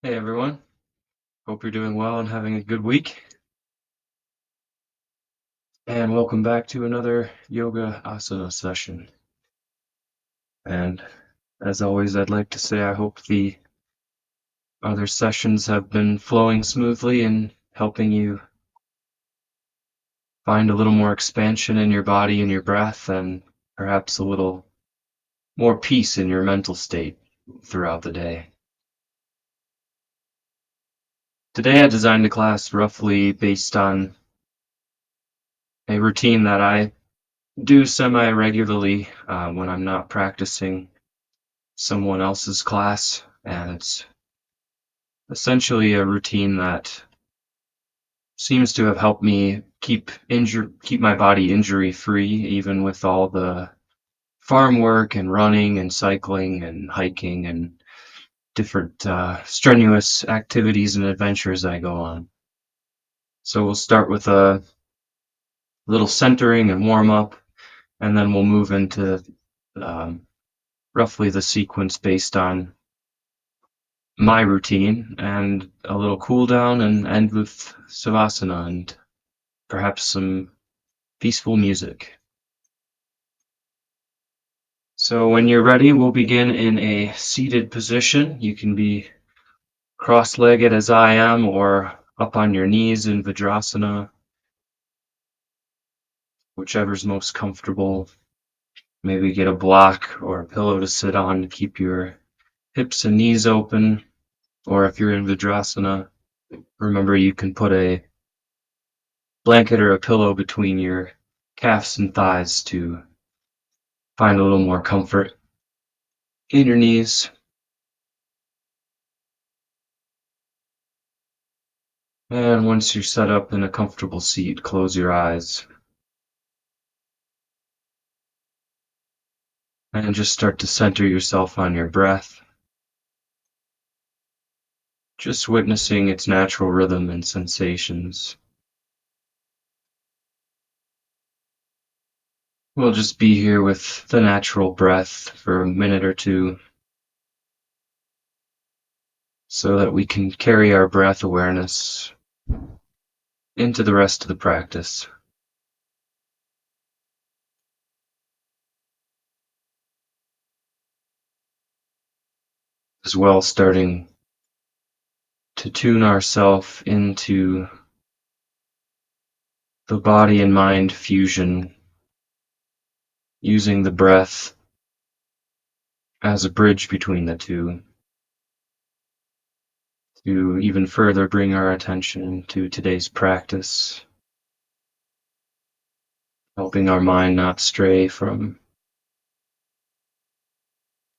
Hey everyone, hope you're doing well and having a good week. And welcome back to another yoga asana session. And as always, I'd like to say I hope the other sessions have been flowing smoothly and helping you find a little more expansion in your body and your breath, and perhaps a little more peace in your mental state throughout the day. Today I designed a class roughly based on a routine that I do semi-regularly when I'm not practicing someone else's class, and it's essentially a routine that seems to have helped me keep my body injury free, even with all the farm work and running and cycling and hiking and different strenuous activities and adventures I go on. So we'll start with a little centering and warm up, and then we'll move into um, roughly the sequence based on my routine and a little cool down and end with savasana and perhaps some peaceful music. So when you're ready, we'll begin in a seated position. You can be cross-legged as I am or up on your knees in Vajrasana, whichever's most comfortable. Maybe get a block or a pillow to sit on to keep your hips and knees open. Or if you're in Vajrasana, remember you can put a blanket or a pillow between your calves and thighs to find a little more comfort in your knees. And once you're set up in a comfortable seat, close your eyes and just start to center yourself on your breath, just witnessing its natural rhythm and sensations. We'll just be here with the natural breath for a minute or two so that we can carry our breath awareness into the rest of the practice, as well starting to tune ourselves into the body and mind fusion, using the breath as a bridge between the two to even further bring our attention to today's practice, helping our mind not stray from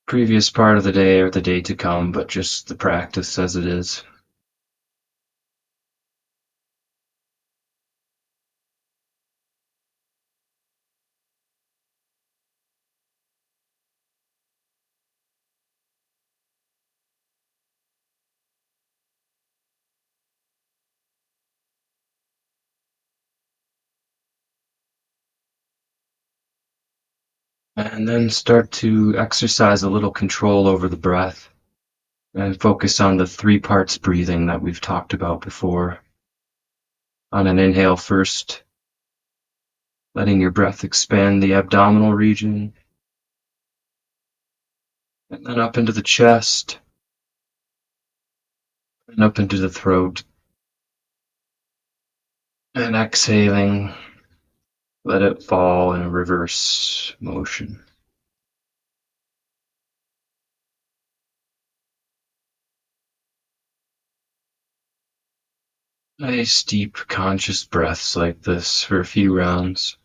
previous part of the day or the day to come, but just the practice as it is. And then start to exercise a little control over the breath and focus on the three parts breathing that we've talked about before. On an inhale first, letting your breath expand the abdominal region, and then up into the chest, and up into the throat. And exhaling, let it fall in a reverse motion. Nice deep conscious breaths like this for a few rounds.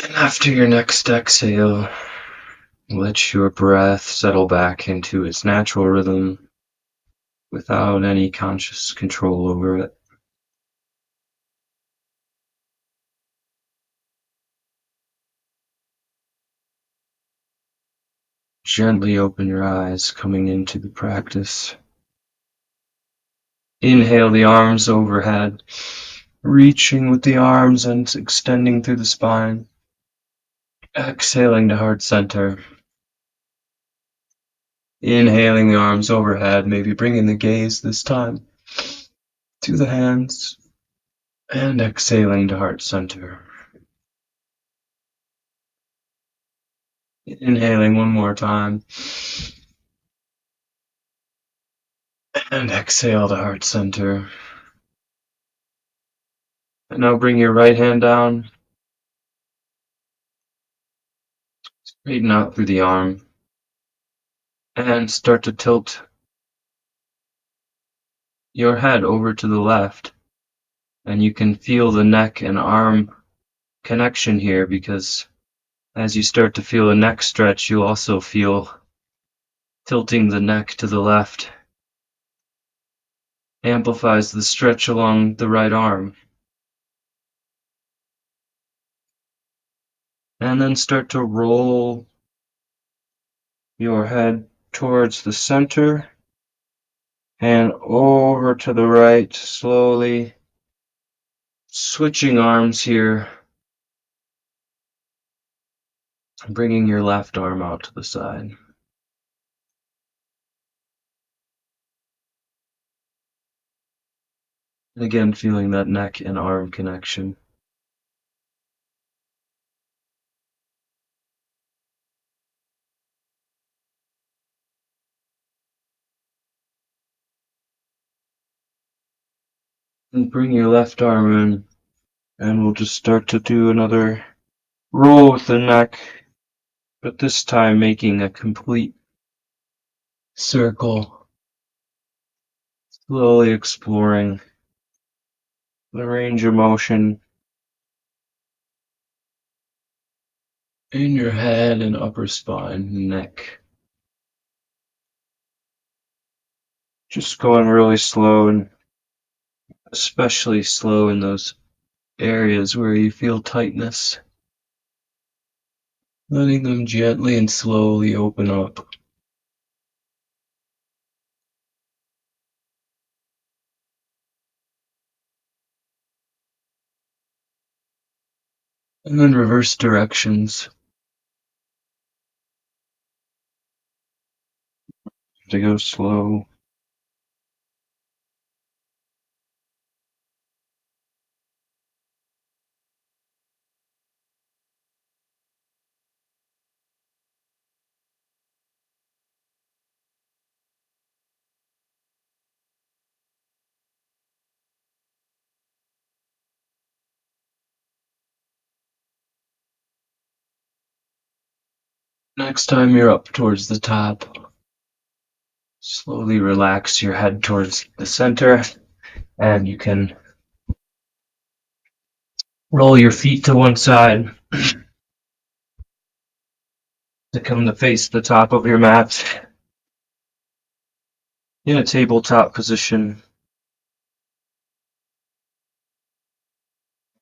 And after your next exhale, let your breath settle back into its natural rhythm without any conscious control over it. Gently open your eyes coming into the practice. Inhale the arms overhead, reaching with the arms and extending through the spine. Exhaling to heart center. Inhaling the arms overhead, maybe bringing the gaze this time to the hands. And exhaling to heart center. Inhaling one more time. And exhale to heart center. And now bring your right hand down. Straighten out through the arm. And start to tilt your head over to the left. And you can feel the neck and arm connection here, because as you start to feel a neck stretch, you'll also feel tilting the neck to the left amplifies the stretch along the right arm. And then start to roll your head towards the center and over to the right, slowly switching arms here, bringing your left arm out to the side. And again, feeling that neck and arm connection. And bring your left arm in, and we'll just start to do another roll with the neck, but this time making a complete circle, slowly exploring the range of motion in your head and upper spine, neck. Just going really slow, and especially slow in those areas where you feel tightness. Letting them gently and slowly open up. And then reverse directions to go slow. Next time you're up towards the top, slowly relax your head towards the center, and you can roll your feet to one side to come to face the top of your mat in a tabletop position.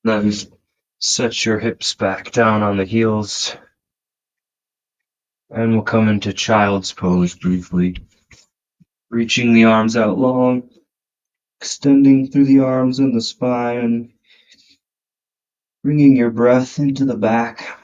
Then set your hips back down on the heels, and we'll come into child's pose briefly. Reaching the arms out long, extending through the arms and the spine, bringing your breath into the back.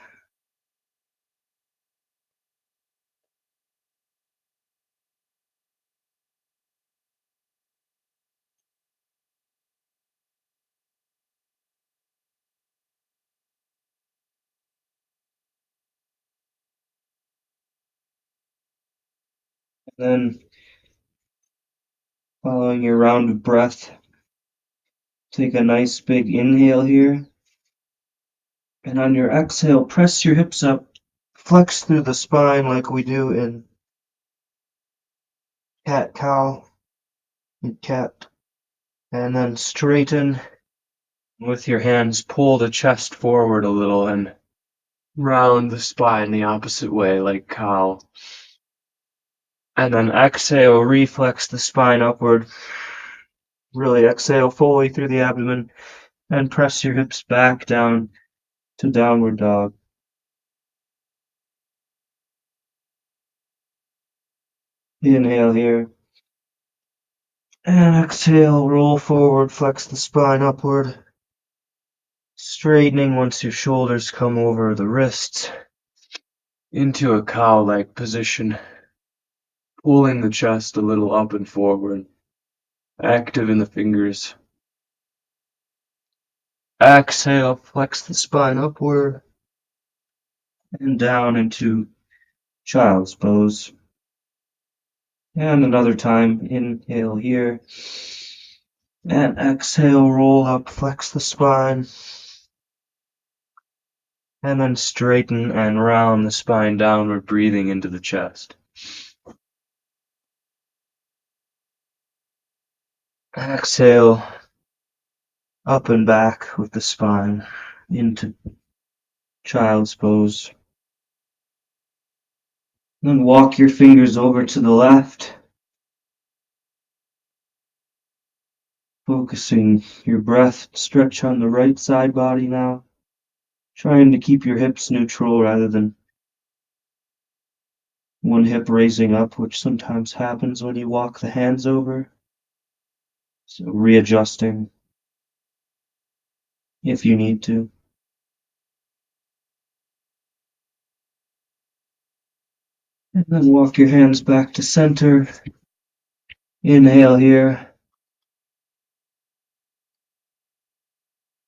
Then, following your round of breath, take a nice big inhale here. And on your exhale, press your hips up, flex through the spine like we do in cat-cow and cat. And then straighten with your hands, pull the chest forward a little and round the spine the opposite way, like cow. And then exhale, reflex the spine upward. Really exhale fully through the abdomen and press your hips back down to downward dog. Inhale here. And exhale, roll forward, flex the spine upward. Straightening once your shoulders come over the wrists into a cow-like position. Pulling the chest a little up and forward. Active in the fingers. Exhale, flex the spine upward and down into child's pose. And another time, inhale here. And exhale, roll up, flex the spine. And then straighten and round the spine downward, breathing into the chest. Exhale, up and back with the spine into child's pose. Then walk your fingers over to the left, focusing your breath. Stretch on the right side body now, trying to keep your hips neutral rather than one hip raising up, which sometimes happens when you walk the hands over. So readjusting if you need to. And then walk your hands back to center. Inhale here.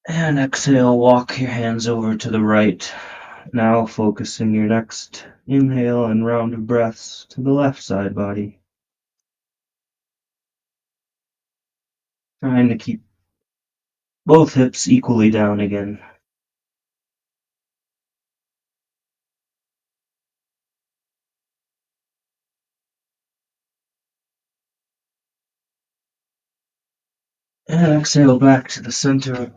And exhale, walk your hands over to the right. Now focusing your next inhale and round of breaths to the left side body. Trying to keep both hips equally down again. And exhale back to the center.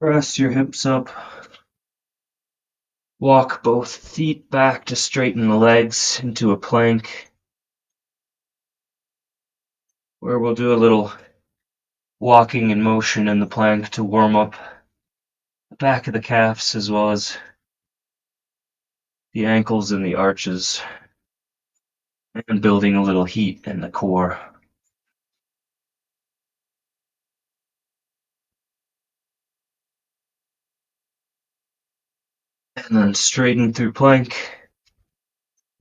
Press your hips up. Walk both feet back to straighten the legs into a plank, where we'll do a little walking in motion in the plank to warm up the back of the calves as well as the ankles and the arches, and building a little heat in the core. And then straighten through plank.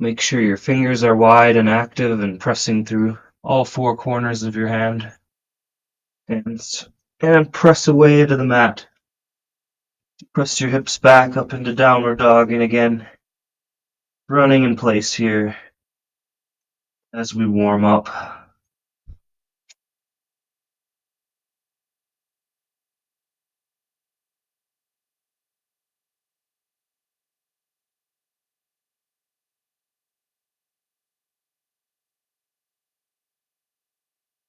Make sure your fingers are wide and active and pressing through all four corners of your hands. And press away to the mat. Press your hips back up into downward dog, and again, running in place here as we warm up.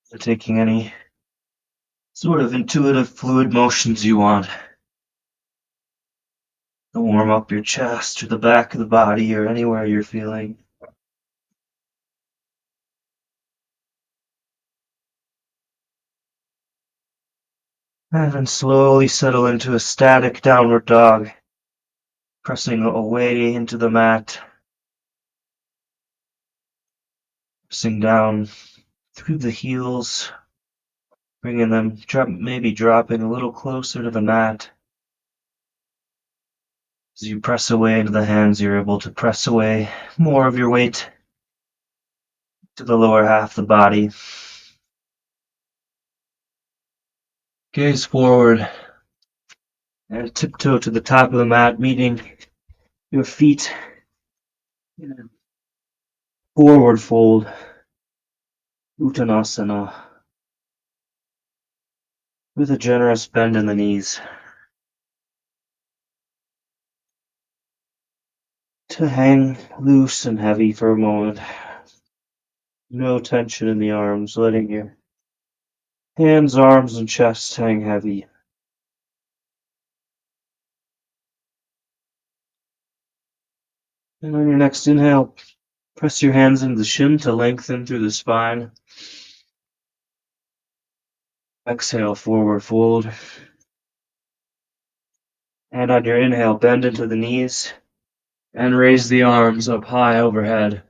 So taking any sort of intuitive fluid motions you want to warm up your chest or the back of the body or anywhere you're feeling. And then slowly settle into a static downward dog, pressing away into the mat, pressing down through the heels, bringing them, maybe dropping a little closer to the mat. As you press away into the hands, you're able to press away more of your weight to the lower half of the body. Gaze forward and tiptoe to the top of the mat, meeting your feet in a forward fold, Uttanasana, with a generous bend in the knees. To hang loose and heavy for a moment. No tension in the arms, letting your hands, arms, and chest hang heavy. And on your next inhale, press your hands into the shin to lengthen through the spine. Exhale, forward fold. And on your inhale, bend into the knees and raise the arms up high overhead.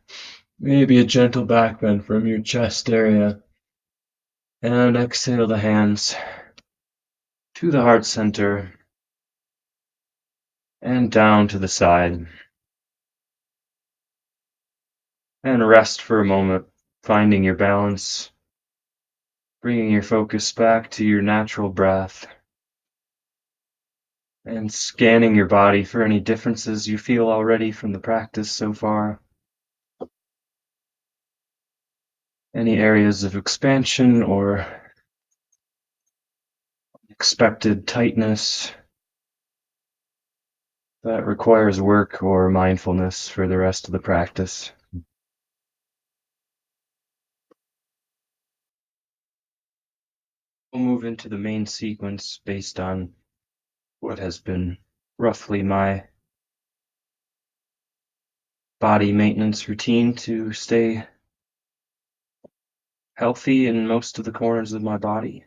Maybe a gentle back bend from your chest area. And exhale the hands to the heart center and down to the side. And rest for a moment, finding your balance, bringing your focus back to your natural breath, and scanning your body for any differences you feel already from the practice so far. Any areas of expansion or expected tightness that requires work or mindfulness for the rest of the practice. We'll move into the main sequence based on what has been roughly my body maintenance routine to stay healthy in most of the corners of my body.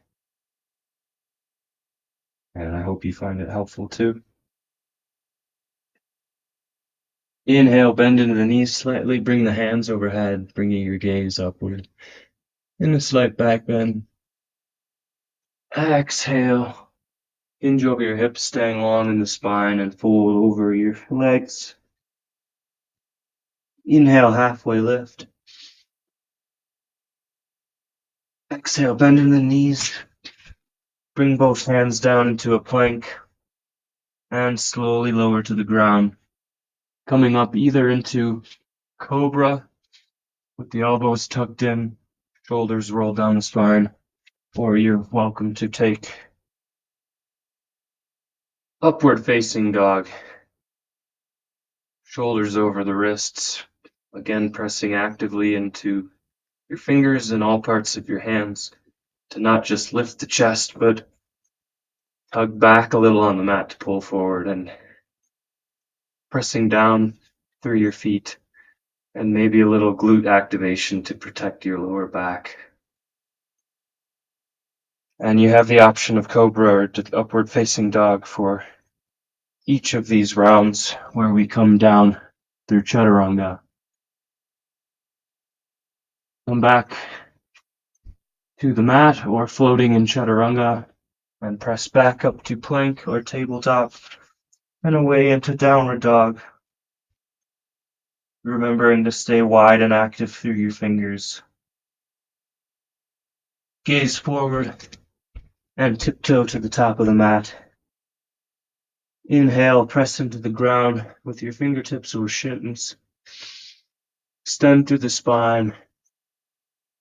And I hope you find it helpful too. Inhale, bend into the knees slightly, bring the hands overhead, bringing your gaze upward. In a slight back bend. Exhale, hinge over your hips, staying long in the spine, and fold over your legs. Inhale, halfway lift. Exhale, bend in the knees. Bring both hands down into a plank and slowly lower to the ground. Coming up either into cobra with the elbows tucked in, shoulders rolled down the spine, or you're welcome to take upward facing dog. Shoulders over the wrists, again pressing actively into your fingers and all parts of your hands to not just lift the chest, but tug back a little on the mat to pull forward, and pressing down through your feet, and maybe a little glute activation to protect your lower back. And you have the option of cobra or upward facing dog for each of these rounds where we come down through chaturanga. Come back to the mat or floating in chaturanga and press back up to plank or tabletop and away into downward dog. Remembering to stay wide and active through your fingers. Gaze forward and tiptoe to the top of the mat. Inhale, press into the ground with your fingertips or shins. Extend through the spine.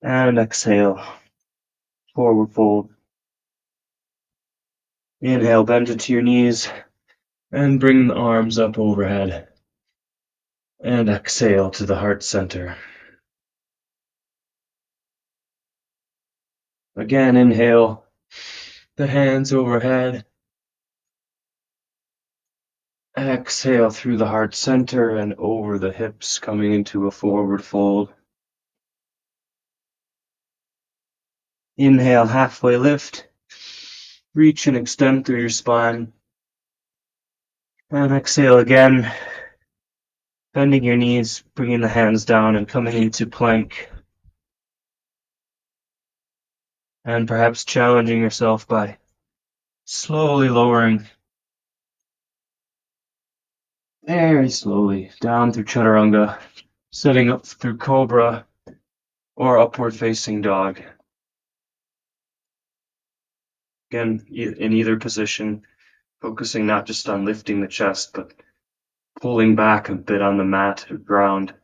And exhale, forward fold. Inhale, bend into your knees and bring the arms up overhead. And exhale to the heart center. Again, inhale, the hands overhead. Exhale through the heart center and over the hips, coming into a forward fold. Inhale, halfway lift. Reach and extend through your spine. And exhale again, bending your knees, bringing the hands down and coming into plank. And perhaps challenging yourself by slowly lowering, very slowly, down through chaturanga, setting up through cobra or upward facing dog. Again, in either position, focusing not just on lifting the chest, but pulling back a bit on the mat or ground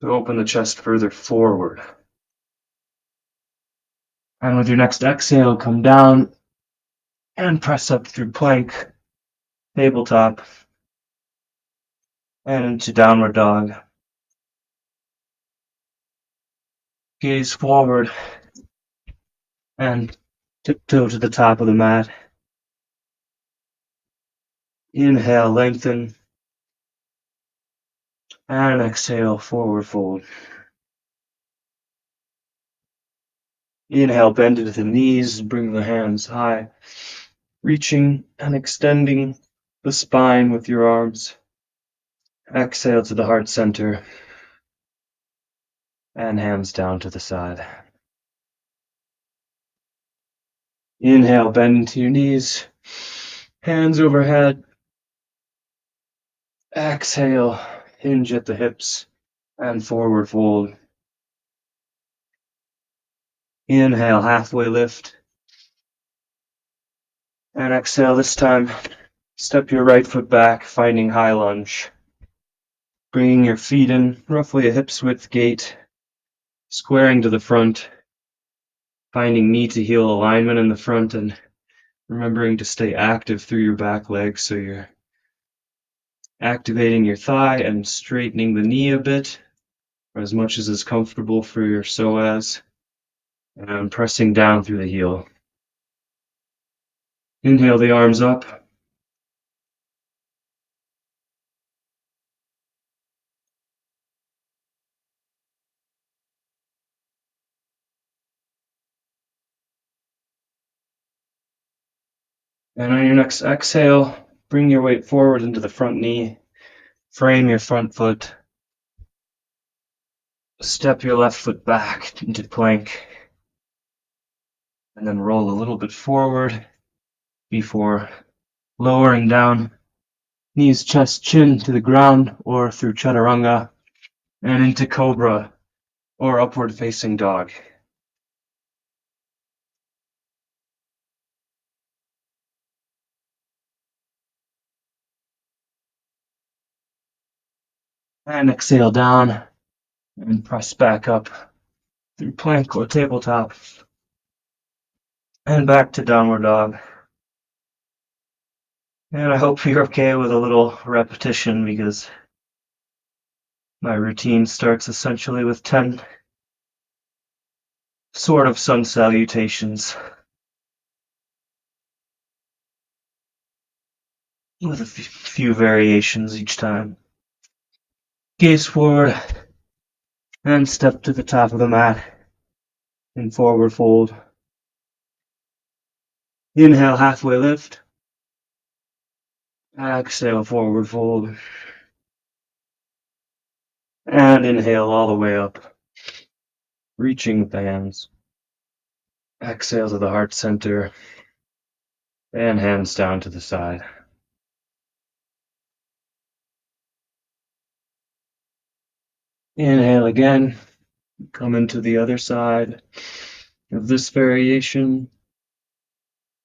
to open the chest further forward. And with your next exhale, come down and press up through plank, tabletop, and into downward dog. Gaze forward and tiptoe to the top of the mat. Inhale, lengthen. And exhale, forward fold. Inhale, bend into the knees, bring the hands high, reaching and extending the spine with your arms. Exhale to the heart center, and hands down to the side. Inhale, bend into your knees, hands overhead. Exhale, hinge at the hips and forward fold. Inhale, halfway lift. And exhale, this time, step your right foot back, finding high lunge. Bringing your feet in roughly a hip's width gait, squaring to the front, finding knee to heel alignment in the front, and remembering to stay active through your back legs, so you're activating your thigh and straightening the knee a bit, or as much as is comfortable for your psoas, and pressing down through the heel. Inhale the arms up. And on your next exhale, bring your weight forward into the front knee, frame your front foot, step your left foot back into plank, and then roll a little bit forward before lowering down, knees, chest, chin to the ground or through chaturanga, and into cobra or upward facing dog. And exhale down and press back up through plank or tabletop and back to downward dog. And I hope you're okay with a little repetition, because my routine starts essentially with 10 sort of sun salutations with a few variations each time. Gaze forward and step to the top of the mat in forward fold. Inhale, halfway lift. Exhale, forward fold. And inhale all the way up, reaching with the hands. Exhale to the heart center and hands down to the side. Inhale again, come into the other side of this variation.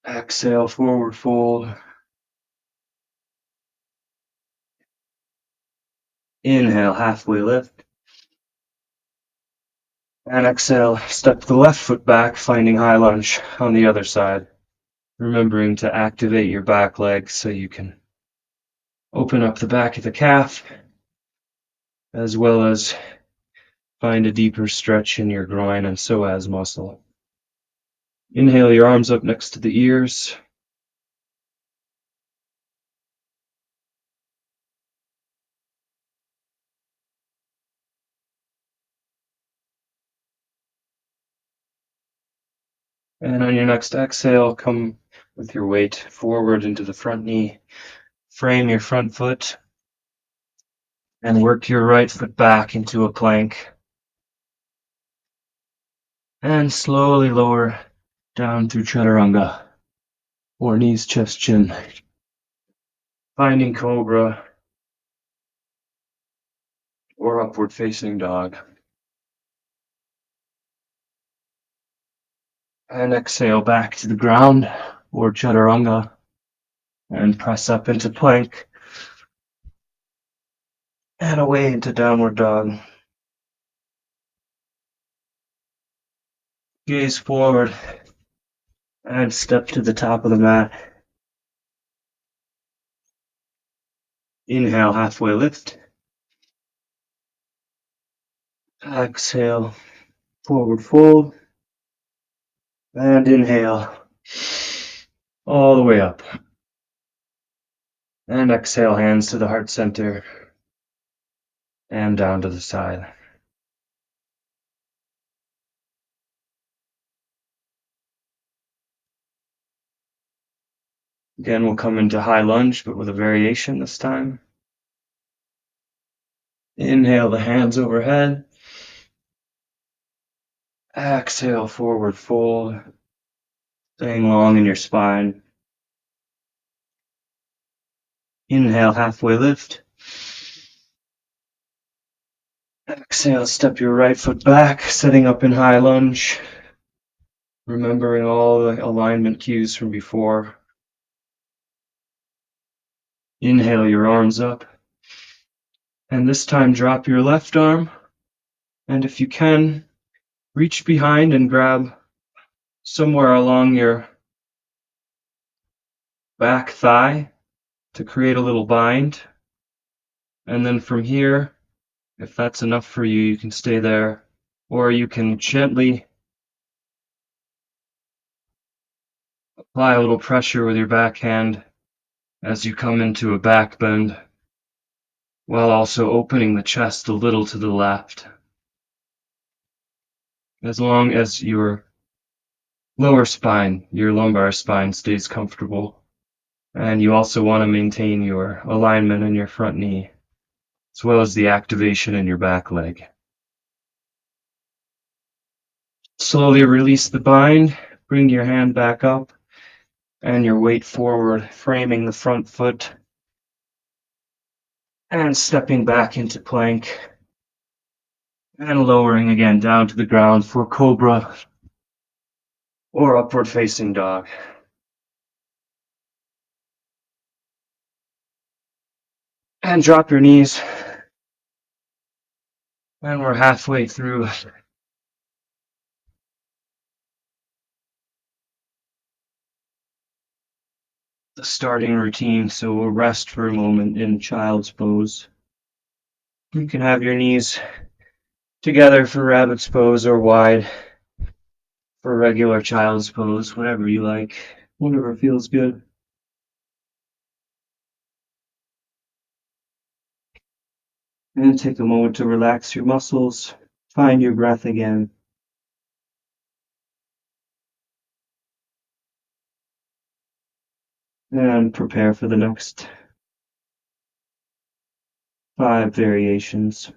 Exhale, forward fold. Inhale, halfway lift. And exhale, step the left foot back, finding high lunge on the other side. Remembering to activate your back leg so you can open up the back of the calf, as well as find a deeper stretch in your groin and psoas muscle. Inhale your arms up next to the ears. And on your next exhale, come with your weight forward into the front knee. Frame your front foot and work your right foot back into a plank. And slowly lower down through chaturanga, or knees, chest, chin. Finding cobra or upward facing dog. And exhale back to the ground or chaturanga and press up into plank and away into downward dog. Gaze forward and step to the top of the mat. Inhale, halfway lift. Exhale, forward fold. And inhale all the way up. And exhale, hands to the heart center. and down to the side. Again, we'll come into high lunge, but with a variation this time. Inhale the hands overhead. Exhale, forward fold. Staying long in your spine. Inhale, halfway lift. Exhale, step your right foot back, setting up in high lunge. Remembering all the alignment cues from before. Inhale your arms up. And this time drop your left arm. And if you can, reach behind and grab somewhere along your back thigh to create a little bind. And then from here, if that's enough for you, you can stay there. Or you can gently apply a little pressure with your backhand as you come into a back bend, while also opening the chest a little to the left. As long as your lower spine, your lumbar spine, stays comfortable. And you also want to maintain your alignment in your front knee, as well as the activation in your back leg. Slowly release the bind, bring your hand back up, and your weight forward, framing the front foot, and stepping back into plank, and lowering again down to the ground for cobra or upward facing dog. And drop your knees. And we're halfway through the starting routine, so we'll rest for a moment in child's pose. You can have your knees together for rabbit's pose or wide for regular child's pose, whatever you like, whatever feels good. And take a moment to relax your muscles, find your breath again. And prepare for the next 5 variations.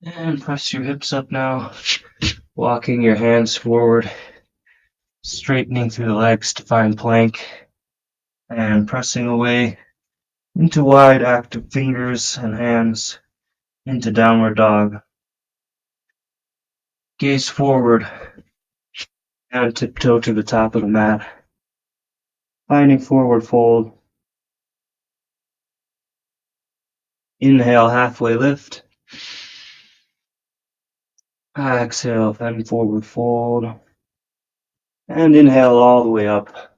And press your hips up now, walking your hands forward, straightening through the legs to find plank, and pressing away into wide active fingers and hands into downward dog. Gaze forward and tiptoe to the top of the mat, finding forward fold. Inhale, halfway lift. Exhale, then forward fold. And inhale all the way up,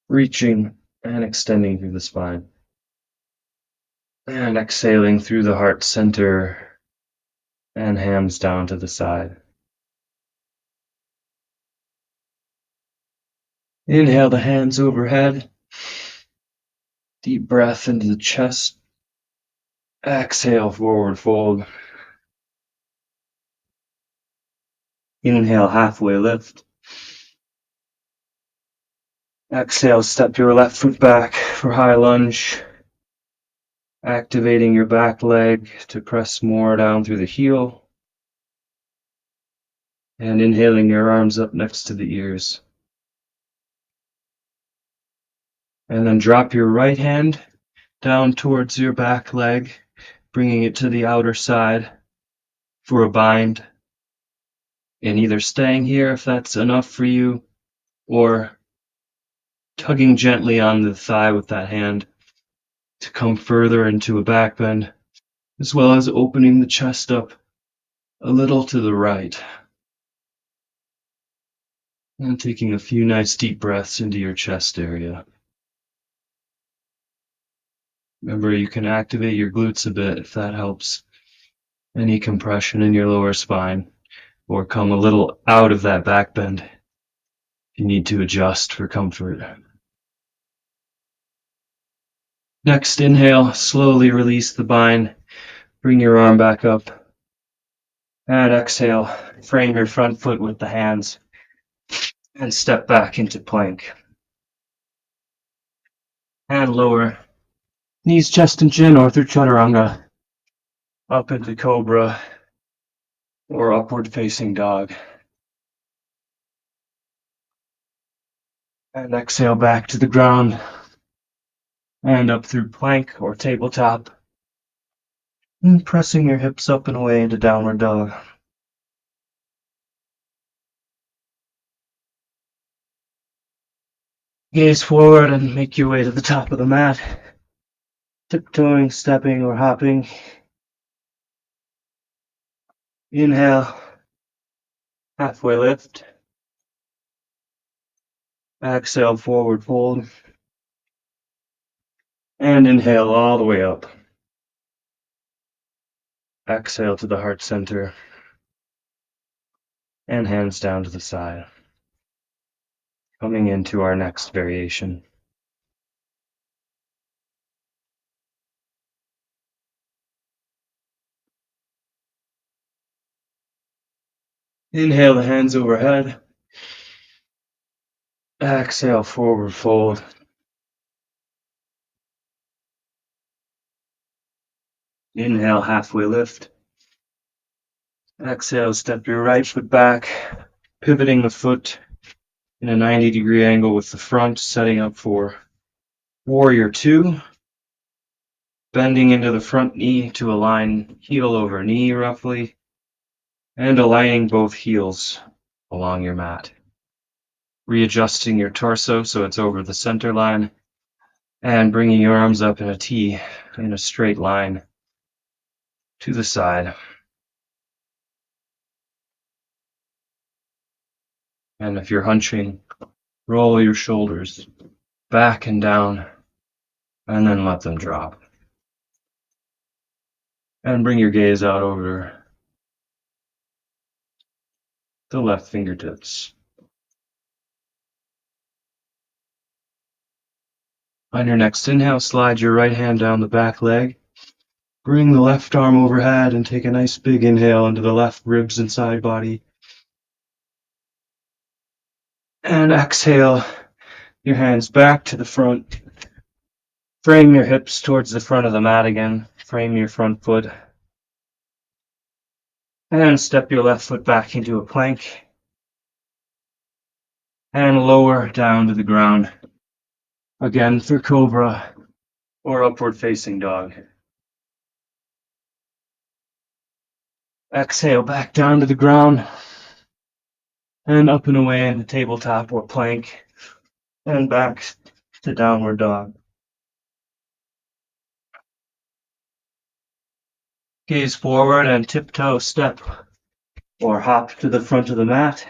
reaching and extending through the spine. And exhaling through the heart center and hands down to the side. Inhale the hands overhead. Deep breath into the chest. Exhale, forward fold. Inhale, halfway lift. Exhale, step your left foot back for high lunge. Activating your back leg to press more down through the heel. And inhaling your arms up next to the ears. And then drop your right hand down towards your back leg, bringing it to the outer side for a bind. And either staying here if that's enough for you, or tugging gently on the thigh with that hand to come further into a back bend, as well as opening the chest up a little to the right. And taking a few nice deep breaths into your chest area. Remember, you can activate your glutes a bit if that helps. any compression in your lower spine, or come a little out of that back bend if you need to adjust for comfort. Next, inhale, slowly release the bind, bring your arm back up, and exhale, frame your front foot with the hands, and step back into plank. And lower, knees, chest, and chin, or through chaturanga, up into cobra, or upward facing dog. And exhale back to the ground, and up through plank or tabletop, and pressing your hips up and away into downward dog. Gaze forward and make your way to the top of the mat, tiptoeing, stepping, or hopping. Inhale, halfway lift. Exhale, forward fold. And inhale all the way up. Exhale to the heart center. And hands down to the side. Coming into our next variation. Inhale the hands overhead. Exhale, forward fold. Inhale, halfway lift. Exhale, step your right foot back, pivoting the foot in a 90-degree angle with the front, setting up for warrior two. Bending into the front knee to align heel over knee roughly, and aligning both heels along your mat. Readjusting your torso so it's over the center line, and bringing your arms up in a T in a straight line to the side. And if you're hunching, roll your shoulders back and down, and then let them drop. And bring your gaze out over the left fingertips. On your next inhale, slide your right hand down the back leg. Bring the left arm overhead and take a nice big inhale into the left ribs and side body. And exhale, your hands back to the front. Frame your hips towards the front of the mat again. Frame your front foot. And step your left foot back into a plank. And lower down to the ground. Again for cobra or upward facing dog. Exhale back down to the ground. And up and away into tabletop or plank. And back to downward dog. Gaze forward and tiptoe step or hop to the front of the mat.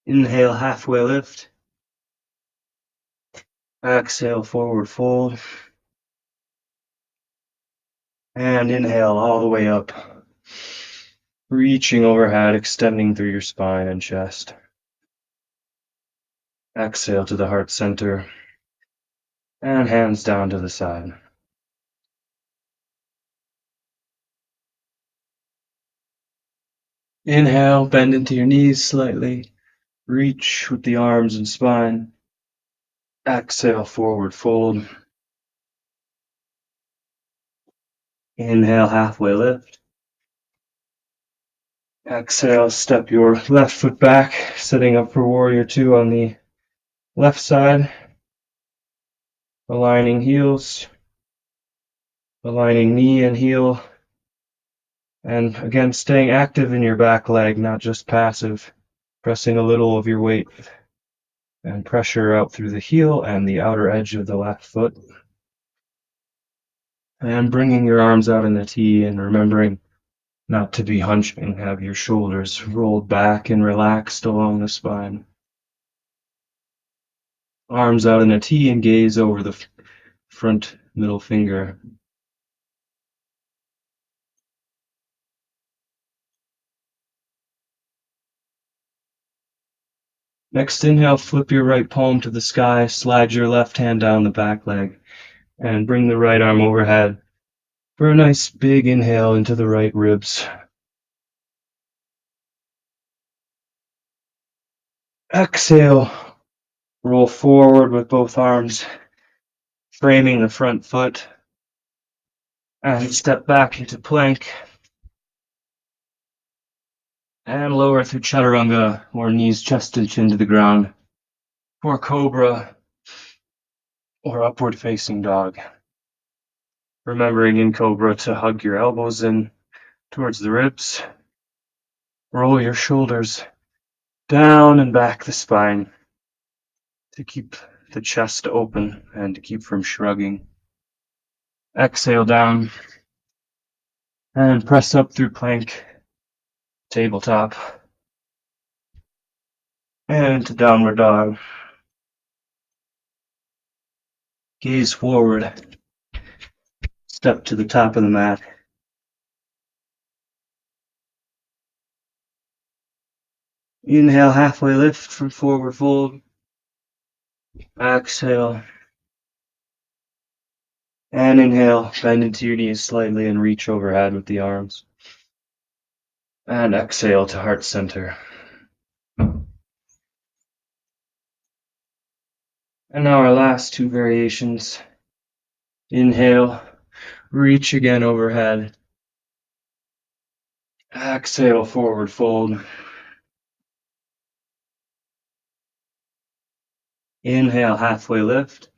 Inhale, halfway lift. Exhale, forward fold. And inhale all the way up. Reaching overhead, extending through your spine and chest. Exhale to the heart center. And hands down to the side. Inhale, bend into your knees slightly. Reach with the arms and spine. Exhale, forward fold. Inhale, halfway lift. Exhale, step your left foot back, setting up for warrior two on the left side. Aligning heels. Aligning knee and heel. And again, staying active in your back leg, not just passive. Pressing a little of your weight and pressure out through the heel and the outer edge of the left foot. And bringing your arms out in a T and remembering not to be hunching. Have your shoulders rolled back and relaxed along the spine. Arms out in a T and gaze over the front middle finger. Next inhale, flip your right palm to the sky, slide your left hand down the back leg, and bring the right arm overhead for a nice big inhale into the right ribs. Exhale, roll forward with both arms, framing the front foot, and step back into plank. And lower through chaturanga, or knees chest and chin to the ground, or cobra, or upward facing dog. Remembering in cobra to hug your elbows in towards the ribs. Roll your shoulders down and back the spine to keep the chest open and to keep from shrugging. Exhale down and press up through plank, tabletop, and to downward dog. Gaze forward, step to the top of the mat. Inhale, halfway lift from forward fold. Exhale. And inhale, bend into your knees slightly and reach overhead with the arms. And exhale to heart center. And now our last two variations. Inhale, reach again overhead. Exhale, forward fold. Inhale, halfway lift.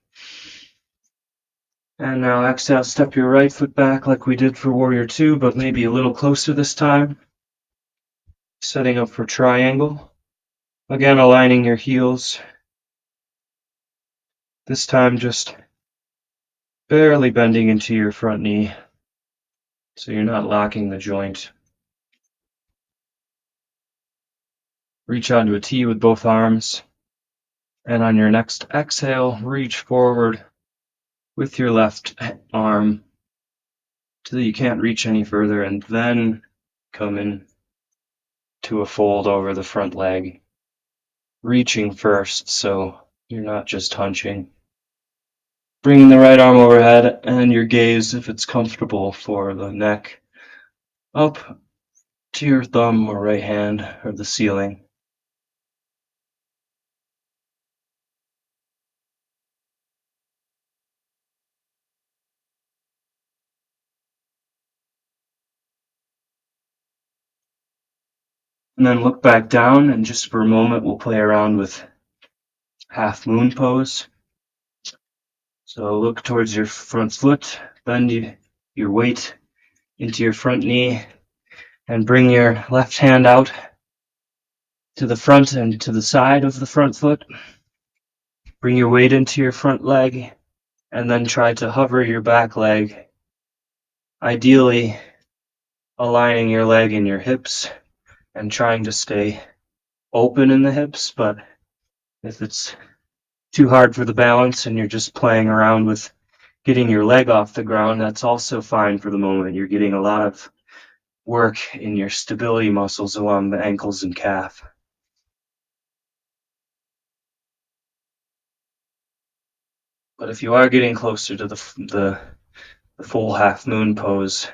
And now exhale, step your right foot back like we did for Warrior 2, but maybe a little closer this time. Setting up for triangle. Again, aligning your heels. This time just barely bending into your front knee, so you're not locking the joint. Reach onto a T with both arms. And on your next exhale, reach forward with your left arm till you can't reach any further, and then come in to a fold over the front leg. Reaching first, so you're not just hunching. Bringing the right arm overhead and your gaze, if it's comfortable, for the neck up to your thumb or right hand or the ceiling. And then look back down, and just for a moment we'll play around with half moon pose. So look towards your front foot, bend your weight into your front knee, and bring your left hand out to the front and to the side of the front foot. Bring your weight into your front leg, and then try to hover your back leg, ideally aligning your leg in your hips and trying to stay open in the hips. But if it's too hard for the balance and you're just playing around with getting your leg off the ground, that's also fine for the moment. You're getting a lot of work in your stability muscles along the ankles and calf. But if you are getting closer to the full half moon pose,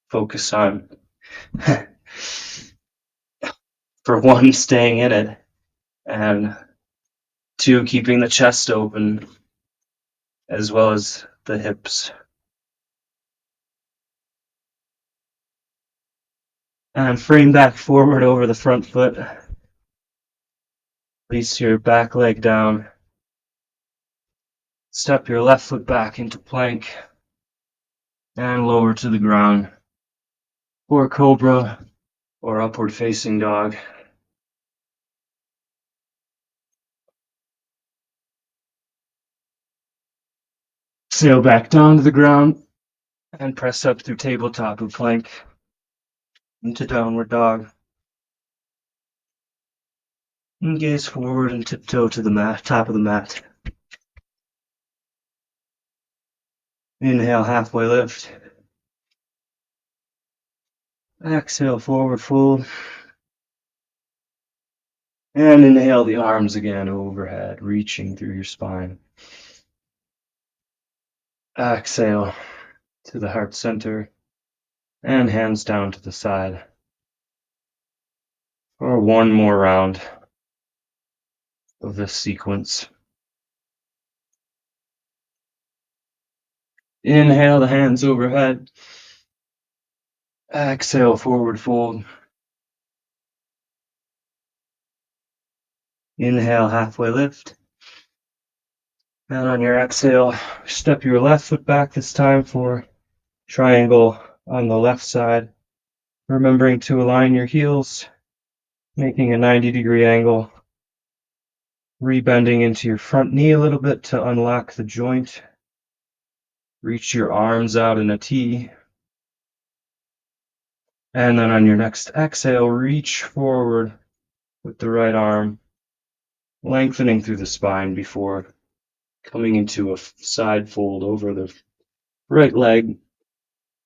focus on, for one, staying in it, and two, keeping the chest open as well as the hips. And frame back forward over the front foot. Release your back leg down. Step your left foot back into plank and lower to the ground, or cobra, or upward facing dog. Sail back down to the ground and press up through tabletop and plank into downward dog. And gaze forward and tiptoe to the mat, top of the mat. Inhale, halfway lift. Exhale, forward fold. And inhale the arms again overhead, reaching through your spine. Exhale to the heart center and hands down to the side. For one more round of this sequence. Inhale the hands overhead. Exhale, forward fold. Inhale, halfway lift. And on your exhale, step your left foot back this time for triangle on the left side. Remembering to align your heels, making a 90-degree angle. Rebending into your front knee a little bit to unlock the joint. Reach your arms out in a T. And then on your next exhale, reach forward with the right arm, lengthening through the spine before coming into a side fold over the right leg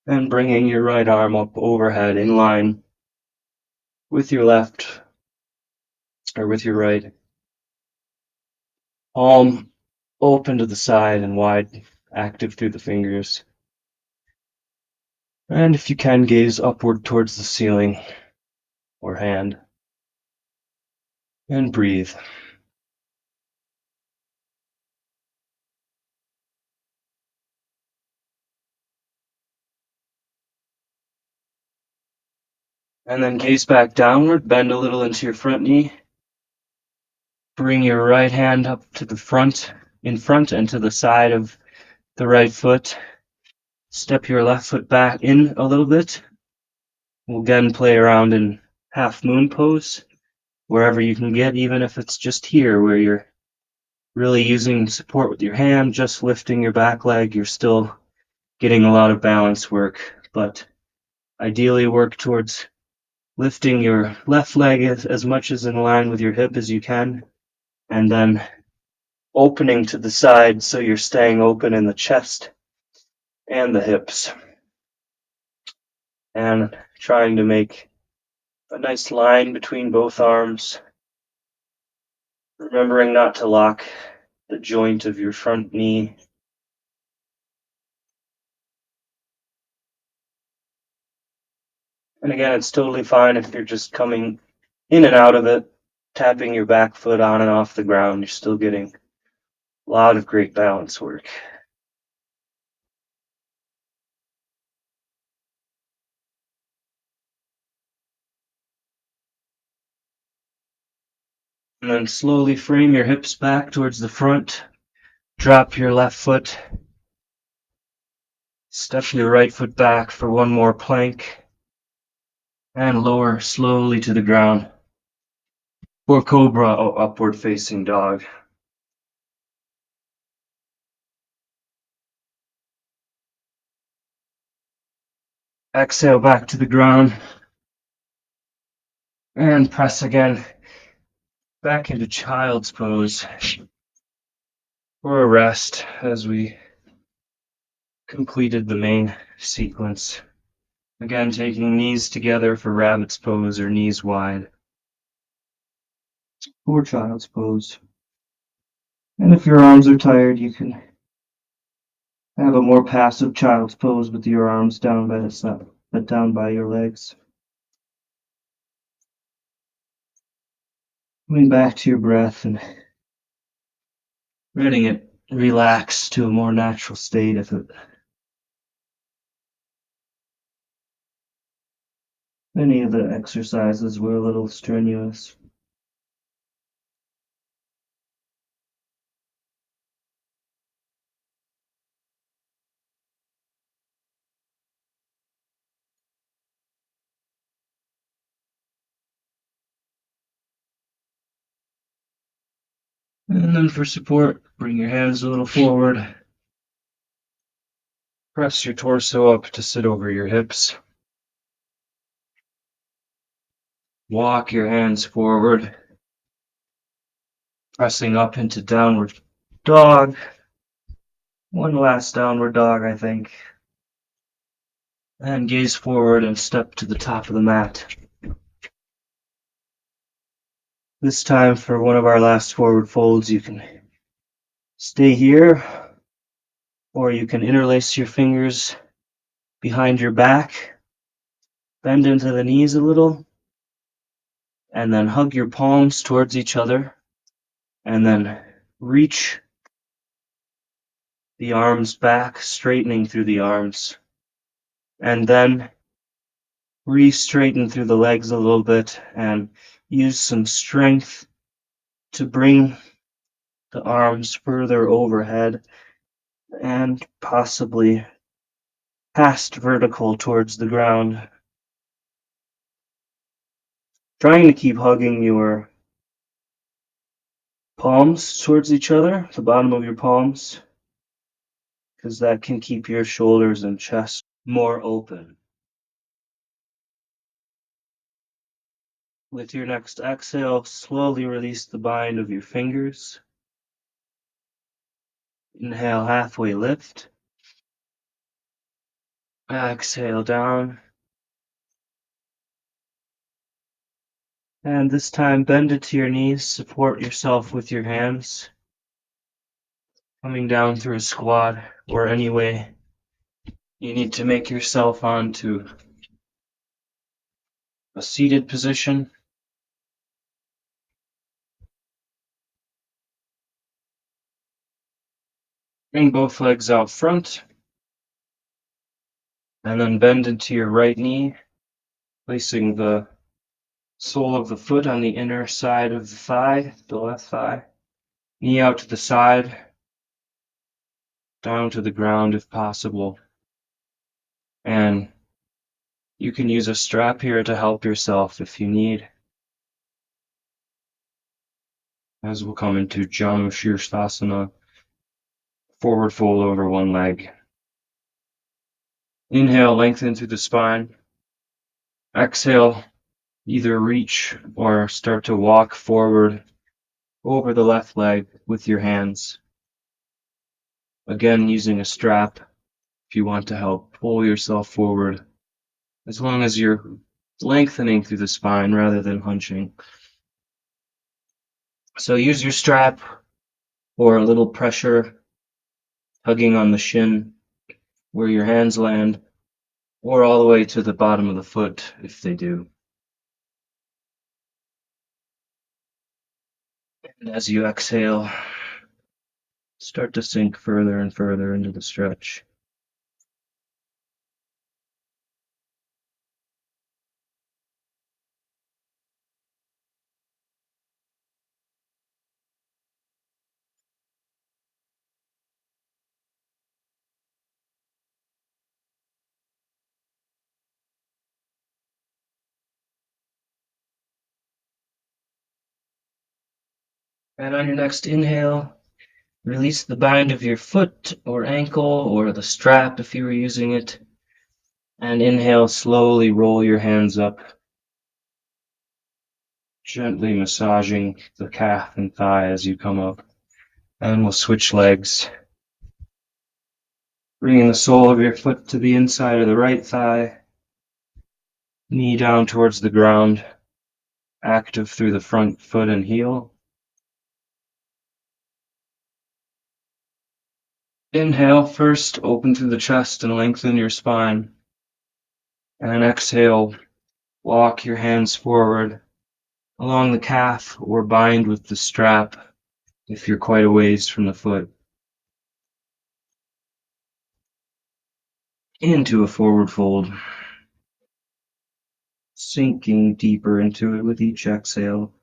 and bringing your right arm up overhead in line with your left or with your right. Palm open to the side and wide, active through the fingers. And if you can, gaze upward towards the ceiling or hand. And breathe. And then gaze back downward, bend a little into your front knee. Bring your right hand up to the front, in front and to the side of the right foot. Step your left foot back in a little bit. We'll again play around in half moon pose, wherever you can get, even if it's just here where you're really using support with your hand, just lifting your back leg, you're still getting a lot of balance work, but ideally work towards lifting your left leg as much as in line with your hip as you can, and then opening to the side so you're staying open in the chest and the hips. And trying to make a nice line between both arms, remembering not to lock the joint of your front knee. And again, it's totally fine if you're just coming in and out of it, tapping your back foot on and off the ground. You're still getting a lot of great balance work. And then slowly frame your hips back towards the front. Drop your left foot. Step your right foot back for one more plank. And lower slowly to the ground. For cobra or upward facing dog. Exhale back to the ground. And press again back into child's pose for a rest as we completed the main sequence. Again, taking knees together for rabbit's pose or knees wide for child's pose. And if your arms are tired, you can have a more passive child's pose with your arms down by the side, but down by your legs. Coming back to your breath and letting it relax to a more natural state if any of the exercises were a little strenuous. And then for support, bring your hands a little forward. Press your torso up to sit over your hips. Walk your hands forward, pressing up into downward dog. One last downward dog, I think. And gaze forward and step to the top of the mat. This time for one of our last forward folds, you can stay here, or you can interlace your fingers behind your back, bend into the knees a little, and then hug your palms towards each other, and then reach the arms back, straightening through the arms, and then re-straighten through the legs a little bit and use some strength to bring the arms further overhead and possibly past vertical towards the ground. Trying to keep hugging your palms towards each other, the bottom of your palms, because that can keep your shoulders and chest more open. With your next exhale, slowly release the bind of your fingers. Inhale, halfway lift. Exhale down. And this time, bend it to your knees. Support yourself with your hands. Coming down through a squat or any way you need to make yourself onto a seated position. Bring both legs out front. And then bend into your right knee, placing the sole of the foot on the inner side of the thigh, the left thigh. Knee out to the side, down to the ground if possible. And you can use a strap here to help yourself if you need. As we'll come into Janu Shirsthasana, forward fold over one leg. Inhale, lengthen through the spine. Exhale, either reach or start to walk forward over the left leg with your hands. Again, using a strap if you want to help pull yourself forward, as long as you're lengthening through the spine rather than hunching. So use your strap or a little pressure, hugging on the shin where your hands land, or all the way to the bottom of the foot if they do. And as you exhale, start to sink further and further into the stretch. And on your next inhale, release the bind of your foot or ankle or the strap if you were using it. And inhale, slowly roll your hands up, gently massaging the calf and thigh as you come up. And we'll switch legs. Bringing the sole of your foot to the inside of the right thigh, knee down towards the ground, active through the front foot and heel. Inhale first, open through the chest and lengthen your spine. And exhale, walk your hands forward along the calf or bind with the strap if you're quite a ways from the foot. Into a forward fold, sinking deeper into it with each exhale.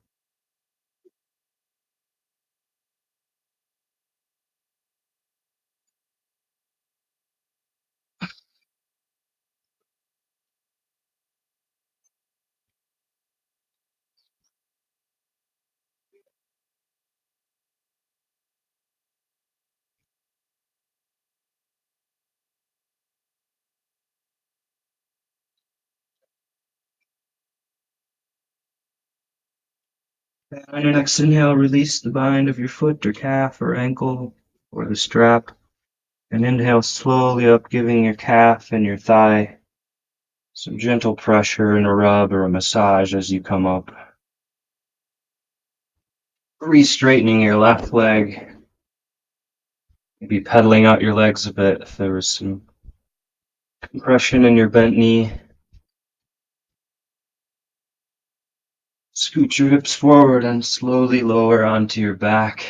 And on your next inhale, release the bind of your foot or calf or ankle or the strap. And inhale slowly up, giving your calf and your thigh some gentle pressure and a rub or a massage as you come up. Re-straightening your left leg, maybe pedaling out your legs a bit if there was some compression in your bent knee. Scoot your hips forward and slowly lower onto your back.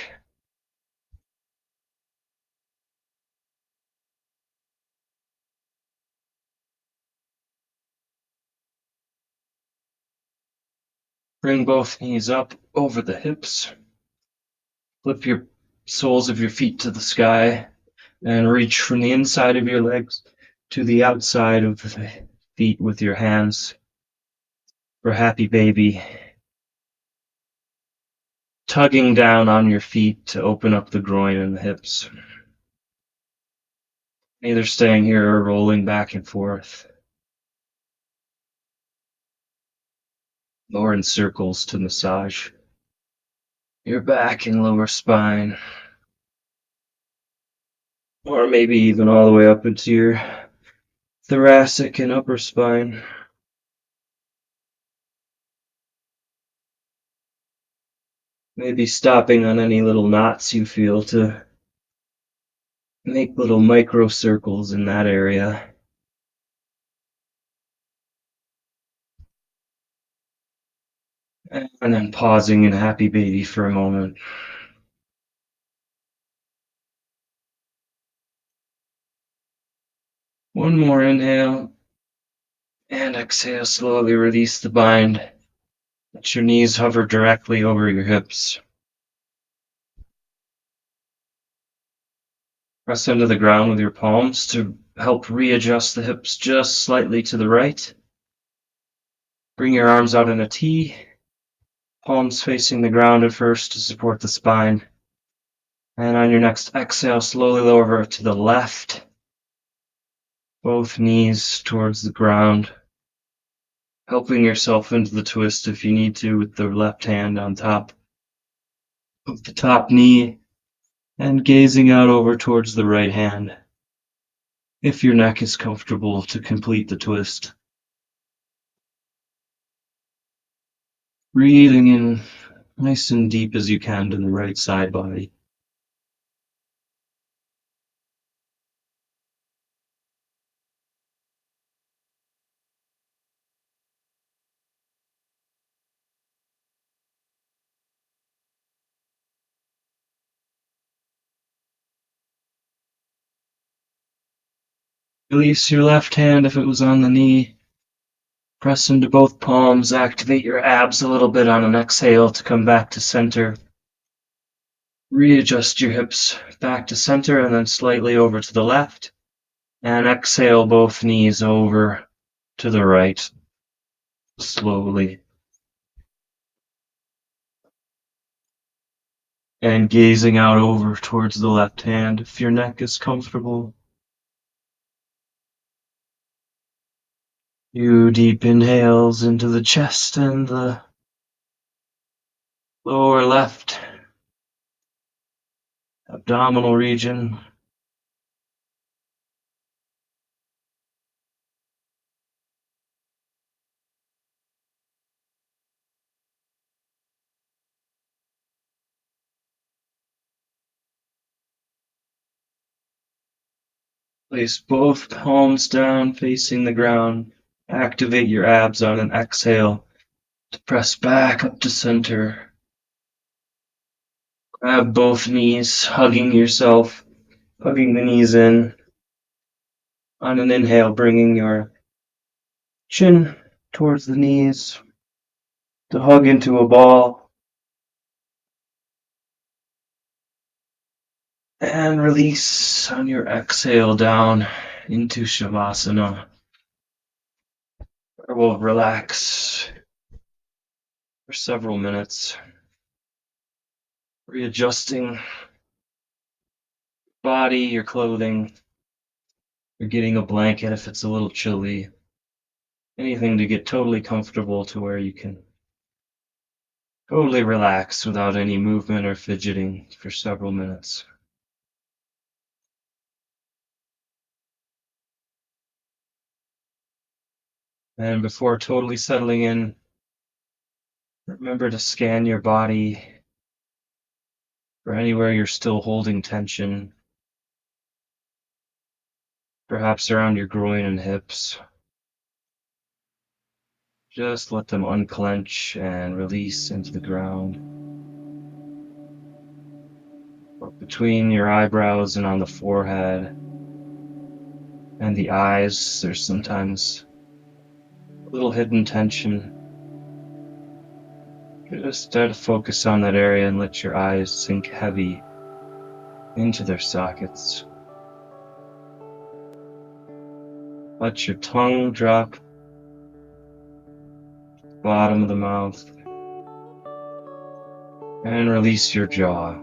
Bring both knees up over the hips. Flip your soles of your feet to the sky and reach from the inside of your legs to the outside of the feet with your hands for happy baby. Tugging down on your feet to open up the groin and the hips. Either staying here or rolling back and forth. Or in circles to massage your back and lower spine. Or maybe even all the way up into your thoracic and upper spine. Maybe stopping on any little knots you feel to make little micro circles in that area. And then pausing in happy baby for a moment. One more inhale. And exhale, slowly release the bind. Let your knees hover directly over your hips. Press into the ground with your palms to help readjust the hips just slightly to the right. Bring your arms out in a T, palms facing the ground at first to support the spine. And on your next exhale, slowly lower to the left, both knees towards the ground, helping yourself into the twist if you need to with the left hand on top of the top knee and gazing out over towards the right hand if your neck is comfortable to complete the twist. Breathing in nice and deep as you can to the right side body. Release your left hand if it was on the knee. Press into both palms, activate your abs a little bit on an exhale to come back to center. Readjust your hips back to center and then slightly over to the left. And exhale both knees over to the right, slowly. And gazing out over towards the left hand if your neck is comfortable. Few deep inhales into the chest and the lower left abdominal region. Place both palms down facing the ground. Activate your abs on an exhale to press back up to center. Grab both knees, hugging yourself, hugging the knees in. On an inhale, bringing your chin towards the knees to hug into a ball. And release on your exhale down into Shavasana. Where we'll relax for several minutes, readjusting body, your clothing. You're getting a blanket if it's a little chilly. Anything to get totally comfortable to where you can totally relax without any movement or fidgeting for several minutes. And before totally settling in, remember to scan your body or anywhere you're still holding tension, perhaps around your groin and hips. Just let them unclench and release into the ground. Or between your eyebrows and on the forehead and the eyes, there's sometimes a little hidden tension. Just try to focus on that area and let your eyes sink heavy into their sockets. Let your tongue drop to the bottom of the mouth and release your jaw.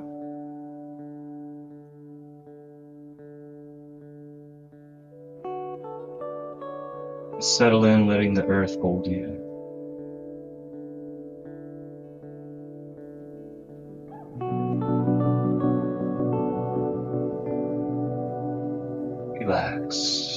Settle in, letting the earth hold you. Relax.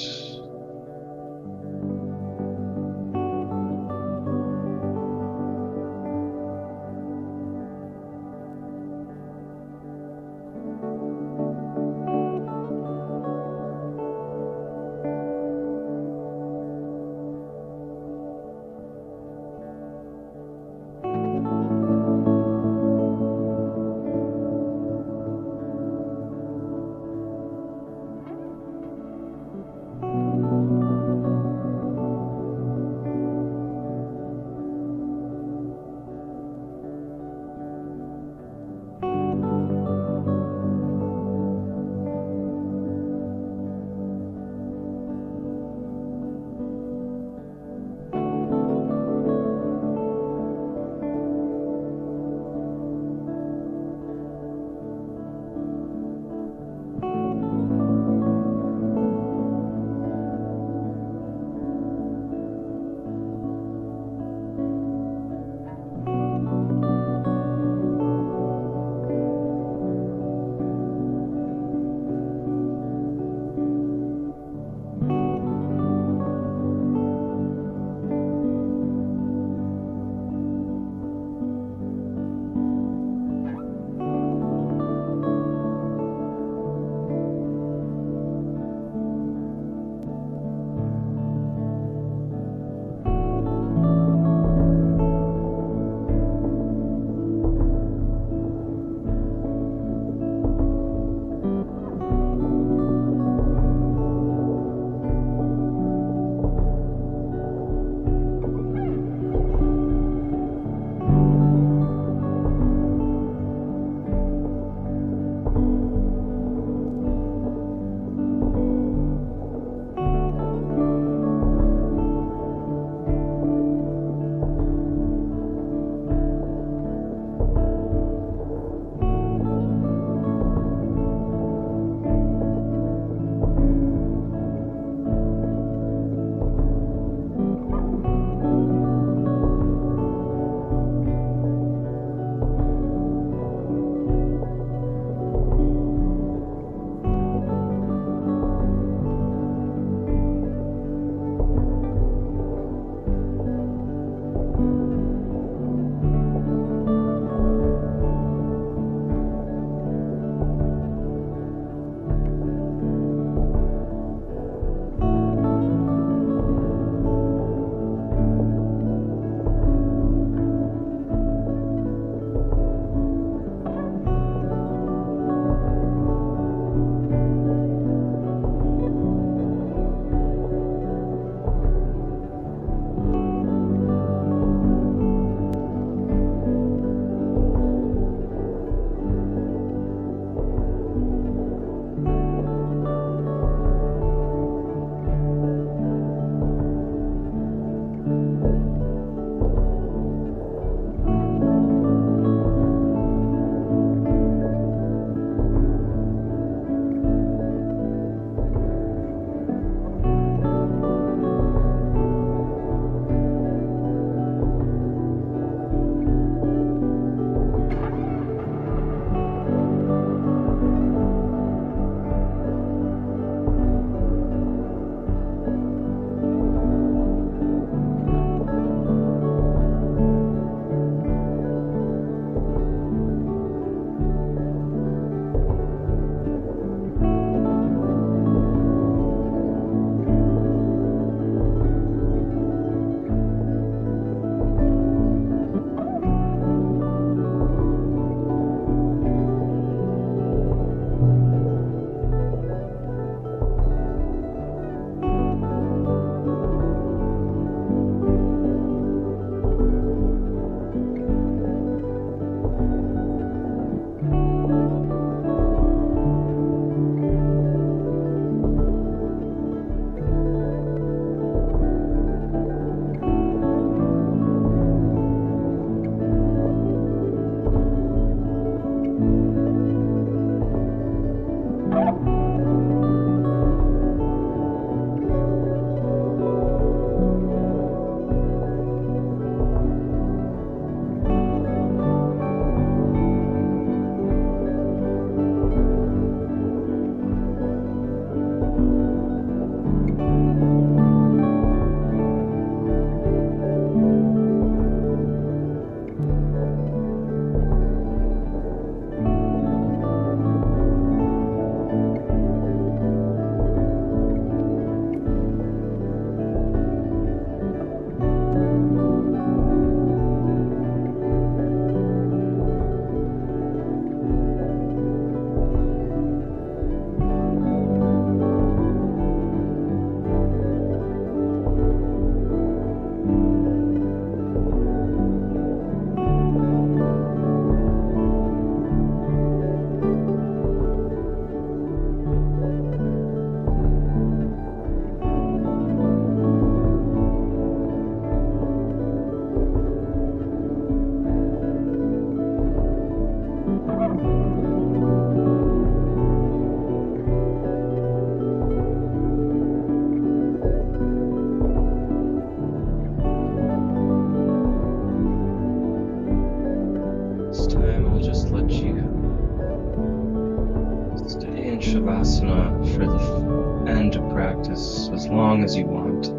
Shavasana for the end of practice as long as you want.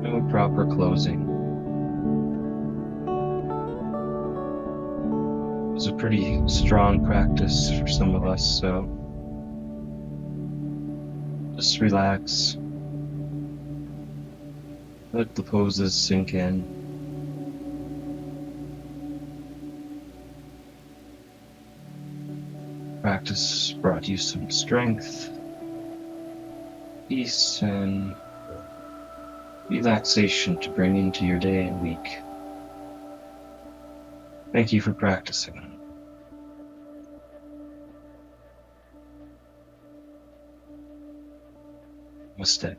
No proper closing. It was a pretty strong practice for some of us, so just relax. Let the poses sink in. Practice brought you some strength, peace, and relaxation to bring into your day and week. Thank you for practicing. Namaste.